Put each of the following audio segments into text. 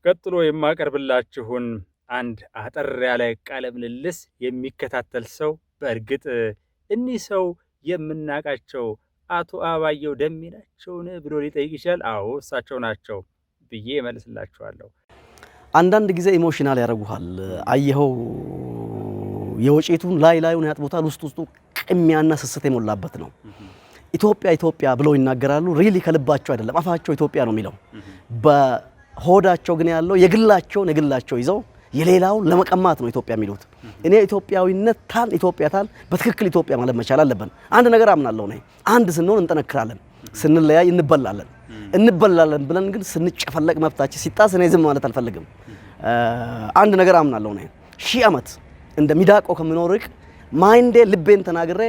ቀጥሎ የማቀርብላችሁን አንድ አጠር ያለ ቃለ ምልልስ የሚከታተል ሰው በእርግጥ እኒህ ሰው የምናቃቸው አቶ አበባየሁ ደሜ ናቸውን ብሎ ሊጠይቅ ይችላል። አዎ እሳቸው ናቸው ብዬ እመልስላችኋለሁ። አንዳንድ ጊዜ ኢሞሽናል ያደርጉሃል። አየኸው የወጪቱን ላዩን ያጥቦታል። ውስጡ ቅሚያና ስስት የሞላበት ነው። ኢትዮጵያ ኢትዮጵያ ብለው ይናገራሉ። ሪሊ ከልባቸው አይደለም። አፋቸው ኢትዮጵያ ነው የሚለው። በሆዳቸው ግን ያለው የግላቸው ይዘው የሌላውን ለመቀማት ነው ኢትዮጵያ የሚሉት። እኔ ኢትዮጵያዊነታን በትክክል ኢትዮጵያ ማለት መቻል አለብን። አንድ ነገር አምናለሁ ነው። አንድ ስንሆን እንጠነክራለን፣ ስንለያይ እንበላለን ብለን ግን ስንጨፈለቅ መብታችን ሲጣስ እኔ ዝም ማለት አልፈልግም። አንድ ነገር አምናለሁ ነው። 1000 ዓመት እንደሚዳቆ ከምኖርቅ ማይንዴ ልቤን ተናግሬ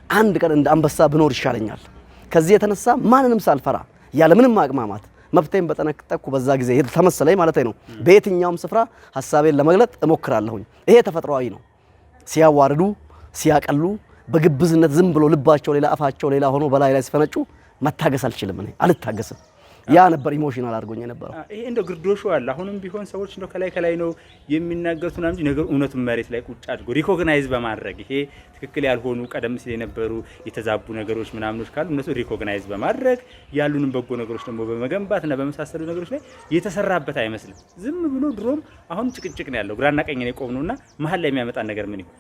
አንድ ቀን እንደ አንበሳ ብኖር ይሻለኛል። ከዚህ የተነሳ ማንንም ሳልፈራ ያለ ምንም ማቅማማት መብቴን በተነጠቅኩ በዛ ጊዜ ተመሰለኝ ማለት ነው። በየትኛውም ስፍራ ሐሳቤን ለመግለጥ እሞክራለሁኝ። ይሄ ተፈጥሯዊ ነው። ሲያዋርዱ ሲያቀሉ በግብዝነት ዝም ብሎ ልባቸው ሌላ አፋቸው ሌላ ሆኖ በላይ ሲፈነጩ መታገስ አልችልም። እኔ አልታገስም። ያ ነበር ኢሞሽናል አድርጎኝ ነበር። ይሄ እንደ ግርዶሹ አለ። አሁንም ቢሆን ሰዎች እንደ ከላይ ነው የሚናገሩት እንጂ ነገር እውነቱን መሬት ላይ ቁጭ አድርጎ ሪኮግናይዝ በማድረግ ይሄ ትክክል ያልሆኑ ቀደም ሲል የነበሩ የተዛቡ ነገሮች ምናምኖች ካሉ እነሱ ሪኮግናይዝ በማድረግ ያሉንም በጎ ነገሮች ደግሞ በመገንባትና በመሳሰሉ ነገሮች ላይ የተሰራበት አይመስልም። ዝም ብሎ ድሮም አሁን ጭቅጭቅ ነው ያለው። ግራና ቀኝ ነው የቆምነውና መሀል ላይ የሚያመጣን ነገር ምን ይሁን?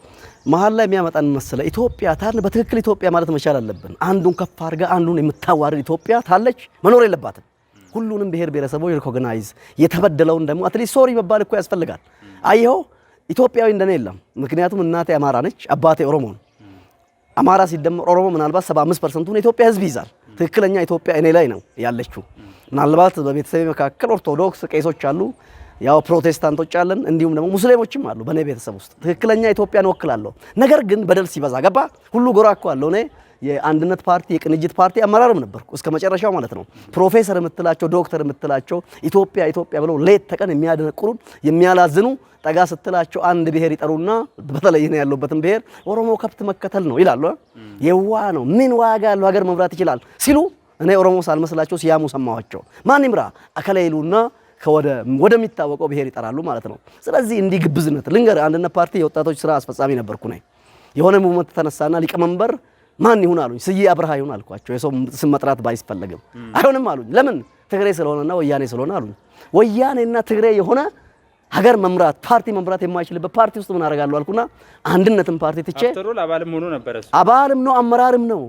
መሀል ላይ የሚያመጣን መሰለ ኢትዮጵያ ታን በትክክል ኢትዮጵያ ማለት መቻል አለብን። አንዱን ከፍ አድርጋ አንዱን የምታዋርድ ኢትዮጵያ ታለች መኖር የለባትም። ሁሉንም ብሔር ብሔረሰቦች ሪኮግናይዝ የተበደለውን ደግሞ አትሊስት ሶሪ መባል እኮ ያስፈልጋል። አየኸው ኢትዮጵያዊ እንደኔ የለም። ምክንያቱም እናቴ አማራ ነች፣ አባቴ ኦሮሞ ነው። አማራ ሲደመር ኦሮሞ ምናልባት 75%ን የኢትዮጵያ ሕዝብ ይዛል። ትክክለኛ ኢትዮጵያ እኔ ላይ ነው ያለችው። ምናልባት በቤተሰቤ መካከል ኦርቶዶክስ ቄሶች አሉ፣ ያው ፕሮቴስታንቶች አለን፣ እንዲሁም ደግሞ ሙስሊሞችም አሉ በኔ ቤተሰብ ውስጥ። ትክክለኛ ኢትዮጵያን ወክላለሁ። ነገር ግን በደል ሲበዛ ገባ ሁሉ ጎራ እኮ አለው። እኔ የአንድነት ፓርቲ የቅንጅት ፓርቲ አመራርም ነበርኩ እስከ መጨረሻው ማለት ነው። ፕሮፌሰር የምትላቸው ዶክተር የምትላቸው ኢትዮጵያ ብለው ሌት ተቀን የሚያደነቁሩን የሚያላዝኑ ጠጋ ስትላቸው አንድ ብሔር ይጠሩና በተለይ ነው ያለበትን ብሔር ኦሮሞ ከብት መከተል ነው ይላሉ። የዋ ነው ምን ዋጋ ያለው ሀገር መምራት ይችላል ሲሉ እኔ ኦሮሞ ሳልመስላቸው ሲያሙ ሰማዋቸው። ማን ይምራ አከለይሉና ወደሚታወቀው ብሔር ይጠራሉ ማለት ነው። ስለዚህ እንዲህ ግብዝነት ልንገር። አንድነት ፓርቲ የወጣቶች ስራ አስፈጻሚ ነበርኩ ነኝ። የሆነ ሙቭመንት ተነሳና ሊቀመንበር ማን ይሁን አሉኝ። ስዬ አብርሃ ይሁን አልኳቸው። የሰው ስም መጥራት ባይስፈልግም አይሆንም አሉኝ። ለምን? ትግሬ ስለሆነና ወያኔ ስለሆነ አሉኝ። ወያኔና ትግሬ የሆነ ሀገር መምራት ፓርቲ መምራት የማይችልበት ፓርቲ ውስጥ ምን አደርጋለሁ አልኩና አንድነትን ፓርቲ ትቼ አፍተሮል አባልም ሆኖ ነበር። እሱ አባልም ነው አመራርም ነው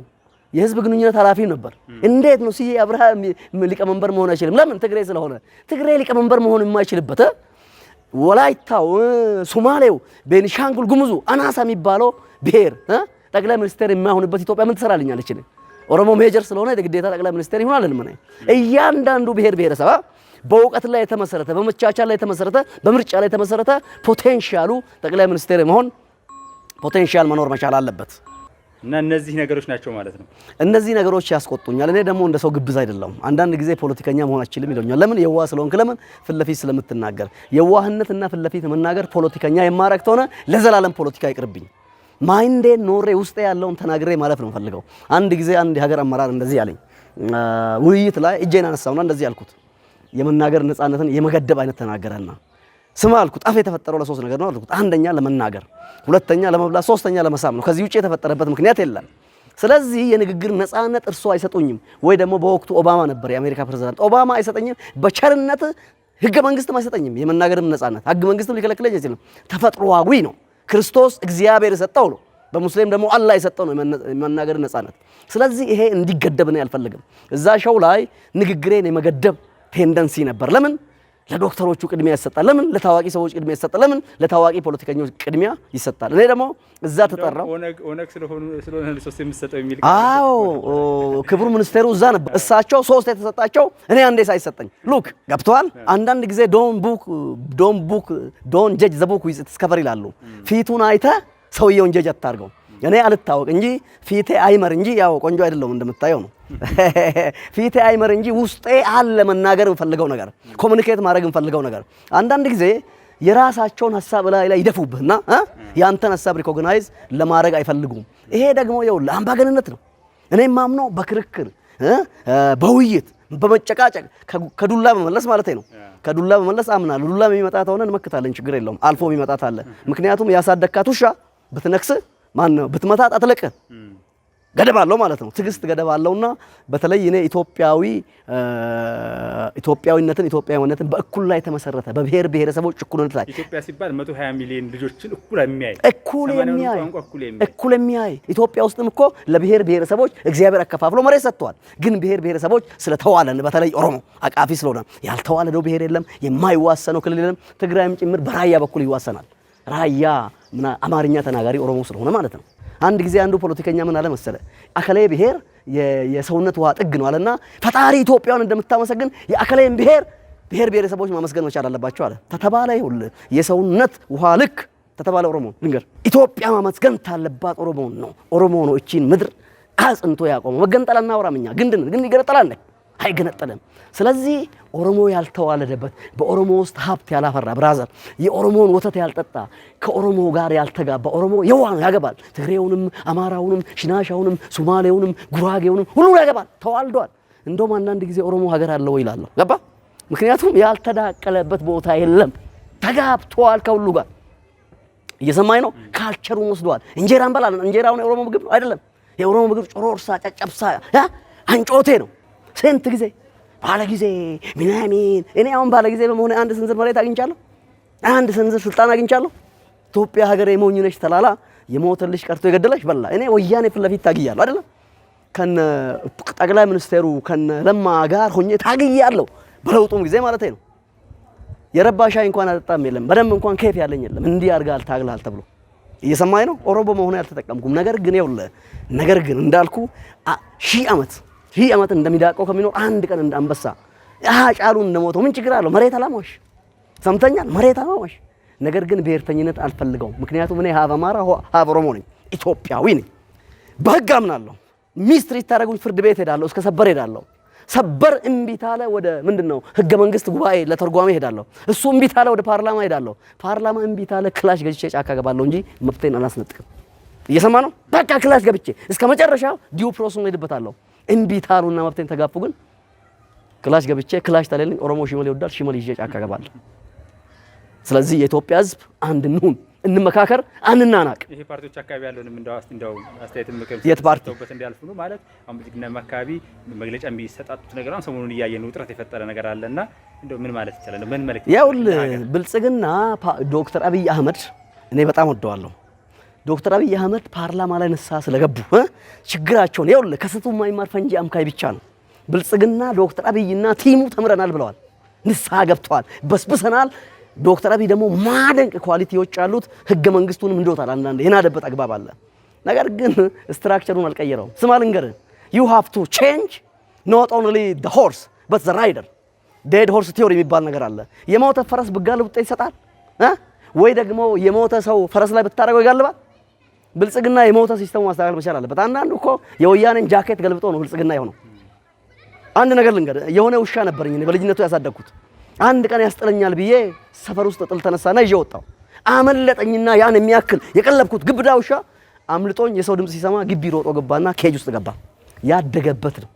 የህዝብ ግንኙነት ኃላፊም ነበር። እንዴት ነው ስዬ አብርሃ ሊቀመንበር መሆን አይችልም? ለምን? ትግሬ ስለሆነ። ትግሬ ሊቀመንበር መሆን የማይችልበት ወላይታው፣ ሶማሌው፣ ቤኒሻንጉል ጉሙዙ አናሳ የሚባለው ብሔር ጠቅላይ ሚኒስቴር የማይሆንበት ኢትዮጵያ ምን ትሰራልኛለች? ኦሮሞ ሜጀር ስለሆነ ግዴታ ጠቅላይ ሚኒስቴር ይሆናል። ምን እያንዳንዱ ብሔር ብሔረሰብ በእውቀት ላይ የተመሰረተ በመቻቻል ላይ የተመሰረተ በምርጫ ላይ የተመሰረተ ፖቴንሻሉ ጠቅላይ ሚኒስቴር መሆን ፖቴንሻል መኖር መቻል አለበት። እና እነዚህ ነገሮች ናቸው ማለት ነው። እነዚህ ነገሮች ያስቆጡኛል። እኔ ደግሞ እንደ ሰው ግብዝ አይደለም። አንዳንድ ጊዜ ፖለቲከኛ መሆን አችልም ይሉኛል። ለምን? የዋህ ስለሆንክ። ለምን? ፍለፊት ስለምትናገር። የዋህነትና ፍለፊት መናገር ፖለቲከኛ የማረክ ተሆነ ለዘላለም ፖለቲካ ይቅርብኝ። ማይንዴን ኖሬ ውስጥ ያለውን ተናግሬ ማለት ነው ፈልገው። አንድ ጊዜ አንድ የሀገር አመራር እንደዚህ ያለኝ ውይይት ላይ እጄን አነሳውና እንደዚህ ያልኩት የመናገር ነፃነትን የመገደብ አይነት ተናገረና ስማ አልኩት። አፍ የተፈጠረው ለሶስት ነገር ነው አልኩት። አንደኛ ለመናገር፣ ሁለተኛ ለመብላት፣ ሶስተኛ ለመሳም ነው። ከዚህ ውጪ የተፈጠረበት ምክንያት የለም። ስለዚህ የንግግር ነፃነት እርሶ አይሰጡኝም ወይ ደግሞ በወቅቱ ኦባማ ነበር የአሜሪካ ፕሬዝዳንት። ኦባማ አይሰጠኝም በቸርነት ህገ መንግስትም አይሰጠኝም የመናገርም ነፃነት ህገ መንግስትም ሊከለክለኝ አይችልም። ተፈጥሯዊ ነው። ክርስቶስ እግዚአብሔር የሰጠው ነው። በሙስሊም ደግሞ አላህ የሰጠው ነው የመናገር ነፃነት። ስለዚህ ይሄ እንዲገደብ ነው አልፈልግም። እዛ ሾው ላይ ንግግሬን የመገደብ ቴንደንሲ ነበር። ለምን? ለዶክተሮቹ ቅድሚያ ይሰጣል። ለምን? ለታዋቂ ሰዎች ቅድሚያ ይሰጣል። ለምን? ለታዋቂ ፖለቲከኞች ቅድሚያ ይሰጣል። እኔ ደግሞ እዛ ተጠራው ኦነግ ስለሆነ ሶስት የሚሰጠው የሚል ክቡር ሚኒስቴሩ እዛ ነበር። እሳቸው ሶስት የተሰጣቸው እኔ አንዴ ሳይሰጠኝ ሉክ ገብተዋል። አንዳንድ ጊዜ ዶን ጀጅ ዘ ቡክ ዊዝ ኢትስ ከቨር ይላሉ። ፊቱን አይተ ሰውየውን ጀጅ አታርገው። እኔ አልታወቅ እንጂ ፊቴ አይመር እንጂ ያው ቆንጆ አይደለም እንደምታየው ነው። ፊቴ አይመር እንጂ ውስጤ አለ መናገር እንፈልገው ነገር ኮሙኒኬት ማድረግ እንፈልገው ነገር። አንዳንድ ጊዜ የራሳቸውን ሐሳብ ላይ ይደፉብህና ያንተን ሐሳብ ሪኮግናይዝ ለማድረግ አይፈልጉም። ይሄ ደግሞ ያው ለአምባገነንነት ነው። እኔ ማምነው በክርክር በውይይት በመጨቃጨቅ ከዱላ በመለስ ማለት ነው። ከዱላ በመለስ አምናለሁ። ዱላ የሚመጣ ተሆነ እንመክታለን፣ ችግር የለውም። አልፎ የሚመጣት አለ። ምክንያቱም ያሳደግካት ውሻ ብትነክስ ማን ነው ብትመታት አትለቅ፣ ገደብ አለው ማለት ነው። ትዕግስት ገደብ አለውና በተለይ እኔ ኢትዮጵያዊነትን በእኩል ላይ ተመሰረተ በብሔር ብሔረሰቦች እኩልነት ላይ ኢትዮጵያ ሲባል 120 ሚሊዮን ልጆችን እኩል የሚያይ ኢትዮጵያ ውስጥም እኮ ለብሔር ብሔረሰቦች እግዚአብሔር አከፋፍሎ መሬት ሰጥቷል። ግን ብሔር ብሔረሰቦች ስለተዋለን በተለይ ኦሮሞ አቃፊ ስለሆነ ያልተዋለደው ብሔር የለም፣ የማይዋሰነው ክልል የለም። ትግራይም ጭምር በራያ በኩል ይዋሰናል። ራያ አማርኛ ተናጋሪ ኦሮሞ ስለሆነ ማለት ነው። አንድ ጊዜ አንዱ ፖለቲከኛ ምን አለ መሰለ፣ አከሌ ብሔር የሰውነት ውሃ ጥግ ነው አለና ፈጣሪ ኢትዮጵያን እንደምታመሰግን የአከሌን ብሔር ብሔረሰቦች ማመስገን መቻል አለባቸው አለ። ተተባለ ይሁን የሰውነት ውሃ ልክ ተተባለ ኦሮሞ ልንገር፣ ኢትዮጵያ ማመስገን ታለባት ኦሮሞ ነው እቺን ምድር አጽንቶ ያቆመው። መገንጠል አናወራም እኛ፣ ግን ይገነጠላል አይገነጠልም። ስለዚህ ኦሮሞ ያልተዋለደበት በኦሮሞ ውስጥ ሀብት ያላፈራ ብራዘር የኦሮሞን ወተት ያልጠጣ ከኦሮሞ ጋር ያልተጋባ ኦሮሞ የዋህ ነው፣ ያገባል። ትግሬውንም፣ አማራውንም፣ ሽናሻውንም፣ ሶማሌውንም፣ ጉራጌውንም ሁሉ ያገባል። ተዋልዷል። እንደውም አንዳንድ ጊዜ ኦሮሞ ሀገር አለው ይላለሁ። ገባ? ምክንያቱም ያልተዳቀለበት ቦታ የለም። ተጋብቷል ከሁሉ ጋር። እየሰማኝ ነው። ካልቸሩን ወስዷል። እንጀራ እንበላለን። እንጀራውን የኦሮሞ ምግብ ነው አይደለም። የኦሮሞ ምግብ ጮሮርሳ፣ ጨጨብሳ፣ አንጮቴ ነው። ስንት ጊዜ ባለ ጊዜ ምናምን እኔ አሁን ባለ ጊዜ በመሆነ አንድ ስንዝር መሬት አግኝቻለሁ፣ አንድ ስንዝር ስልጣን አግኝቻለሁ። ኢትዮጵያ ሀገሬ ሞኝ ነሽ ተላላ የሞተልሽ ቀርቶ የገደለሽ በላ። እኔ ወያኔ ፊት ለፊት ታግያለሁ አይደለም፣ ከነ ጠቅላይ ሚኒስቴሩ ከነ ለማ ጋር ሆኜ ታግያለሁ። በለውጡም ጊዜ ማለት ነው። የረባ ሻይ እንኳን አጠጣም የለም፣ በደንብ እንኳን ኬፍ ያለኝ የለም። እንዲህ አድርጋል ታግላል ተብሎ እየሰማኝ ነው። ኦሮሞ መሆኑ ያልተጠቀምኩም ነገር ግን እንዳልኩ ሺህ ዓመት እንደሚዳቀው ከሚኖር አንድ ቀን እንዳንበሳ ጫሉን እንደሞተው ምን ችግር አለው? መሬት አላማሽ ሰምተኛል። መሬት አላማሽ ነገር ግን ብሔርተኝነት አልፈልገውም። ምክንያቱም እኔ ሀብ አማራ ሀብ ኦሮሞ ነኝ፣ ኢትዮጵያዊ ነኝ። በህግ አምናለሁ። ሚስትሪ ታረጉኝ ፍርድ ቤት ሄዳለሁ፣ እስከ ሰበር ሄዳለሁ። ሰበር እምቢ ታለ ወደ ምንድነው ህገ መንግስት ጉባኤ ለተርጓሚ ሄዳለሁ። እሱ እምቢ ታለ ወደ ፓርላማ ሄዳለሁ። ፓርላማ እምቢ ታለ ክላሽ ገዝቼ ጫካ ገባለሁ እንጂ መብቴን አላስነጥቅም። እየሰማ ነው። በቃ ክላሽ ገብቼ እስከ መጨረሻው ዲው ፕሮሰስ ሄድበታለሁ። እምቢ ታሉና መብቴን ተጋፉ። ግን ክላሽ ገብቼ ክላሽ ታለልኝ ኦሮሞ ሽመል ይወዳል፣ ሽመል ይዤ ጫካ ገባለሁ። ስለዚህ የኢትዮጵያ ህዝብ አንድ እንሁን፣ እንመካከር፣ አንናናቅ። ይሄ ፓርቲዎች አካባቢ ያለውንም እንደው አስተያየት ምክር የት ፓርቲ ተውበት እንዲያልፉ ነው ማለት አሁን ብልጽግና አካባቢ መግለጫ የሚሰጣጡት ነገር አሁን ሰሞኑን እያየን ውጥረት የፈጠረ ነገር አለና እንደው ምን ማለት ይቻላል? ምን መልክ ይኸውልህ ብልጽግና ዶክተር አብይ አህመድ እኔ በጣም ወደዋለሁ። ዶክተር አብይ አህመድ ፓርላማ ላይ ንስሐ ስለገቡ ችግራቸውን ይኸውልህ ከስቱ የማይማር ፈንጂ አምካይ ብቻ ነው። ብልጽግና ዶክተር አብይና ቲሙ ተምረናል ብለዋል። ንስሐ ገብተዋል። በስብሰናል። ዶክተር አብይ ደግሞ ማደንቅ ኳሊቲዎች አሉት። ህገ መንግስቱንም እንደውታል አንዳንዴ የናደበት አግባብ አለ። ነገር ግን ስትራክቸሩን አልቀየረውም። ስማ ልንገርህ you have to change not only the horse but the rider dead horse theory የሚባል ነገር አለ። የሞተ ፈረስ ብጋልብ ውጤት ይሰጣል ወይ ደግሞ የሞተ ሰው ፈረስ ላይ ብታረገው ይጋልባል? ብልጽግና የሞተ ሲስተም ማስተካከል መቻል አለበት። አንዳንዱ እኮ የወያኔን ጃኬት ገልብጦ ነው ብልጽግና የሆነው። አንድ ነገር ልንገርህ፣ የሆነ ውሻ ነበርኝ እኔ በልጅነቱ ያሳደግኩት። አንድ ቀን ያስጥለኛል ብዬ ሰፈር ውስጥ ጥል ተነሳና ይዤ ወጣሁ። አመለጠኝና ያን የሚያክል የቀለብኩት ግብዳ ውሻ አምልጦኝ የሰው ድምጽ ሲሰማ ግቢ ሮጦ ገባና ኬጅ ውስጥ ገባ። ያደገበት ነው።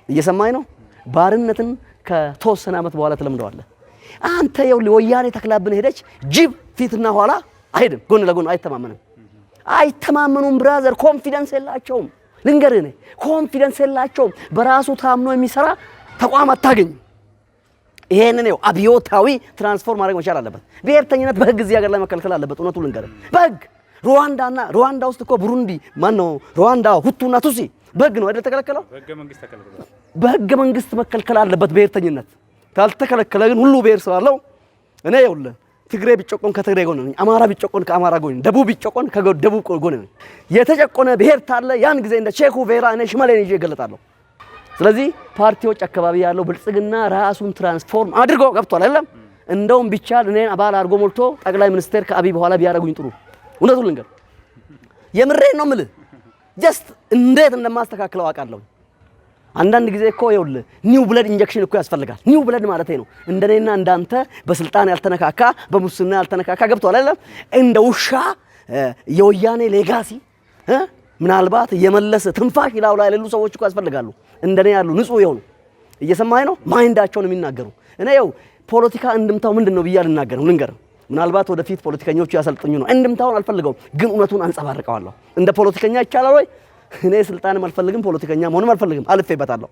እየሰማኝ ነው። ባርነትን ከተወሰነ ዓመት በኋላ ተለምደዋለህ። አንተ ይኸውልህ ወያኔ ተክላብን ሄደች። ጅብ ፊትና ኋላ አይሄድም፣ ጎን ለጎን አይተማመኑም። ብራዘር ኮንፊደንስ የላቸውም። ልንገርህ እኔ ኮንፊደንስ የላቸውም። በራሱ ታምኖ የሚሰራ ተቋም አታገኝም። ይሄንን ነው አብዮታዊ ትራንስፎርም ማድረግ መቻል አለበት። ብሔርተኝነት በህግ እዚህ ሀገር ላይ መከልከል አለበት። እውነቱን ልንገርህ በህግ ሩዋንዳ ውስጥ እኮ ብሩንዲ ማነው ሩዋንዳ ሁቱና ቱሲ በህግ ነው አይደል ተከለከለው? በህገ መንግስት መከልከል አለበት ብሔርተኝነት። ካልተከለከለ ግን ሁሉ ብሔር ስላለው እኔ ይኸውልህ ትግሬ ቢጨቆን ከትግሬ ጎን ነኝ፣ አማራ ቢጨቆን ከአማራ ጎን ነኝ፣ ደቡብ ቢጨቆን ከደቡብ ጎን ነኝ። የተጨቆነ ብሔር ታለ ያን ጊዜ እንደ ቼኩ ቬራ እኔ ሽመሌን ይዤ እገለጣለሁ። ስለዚህ ፓርቲዎች አካባቢ ያለው ብልጽግና ራሱን ትራንስፎርም አድርጎ ገብቷል አይደለም? እንደውም ቢቻል እኔን አባል አድርጎ ሞልቶ ጠቅላይ ሚኒስቴር ከአብይ በኋላ ቢያደርጉኝ ጥሩ። እውነቱን ልንገር የምሬን ነው የምልህ። ጀስት እንዴት እንደማስተካክለው አውቃለሁ። አንዳንድ ጊዜ እኮ ይኸውልህ ኒው ብለድ ኢንጀክሽን እኮ ያስፈልጋል። ኒው ብለድ ማለት ነው እንደኔና እንዳንተ በስልጣን ያልተነካካ በሙስና ያልተነካካ ገብቷል አይደለም? እንደ ውሻ የወያኔ ሌጋሲ ምናልባት የመለሰ ትንፋሽ ይላው ላይ ያሉ ሰዎች እኮ ያስፈልጋሉ። እንደኔ ያሉ ንጹህ ይሆኑ እየሰማኸኝ ነው? ማይንዳቸውን የሚናገሩ እኔ ያው ፖለቲካ እንድምታው ምንድነው ብዬ አልናገርም። ልንገር ምናልባት ወደፊት ፖለቲከኞቹ ያሰልጥኙ ነው። እንድምታውን አልፈልገውም፣ ግን እውነቱን አንጸባርቀዋለሁ። እንደ ፖለቲከኛ ይቻላል ወይ? እኔ ስልጣንም አልፈልግም፣ ፖለቲከኛ መሆንም አልፈልግም። አልፌበታለሁ።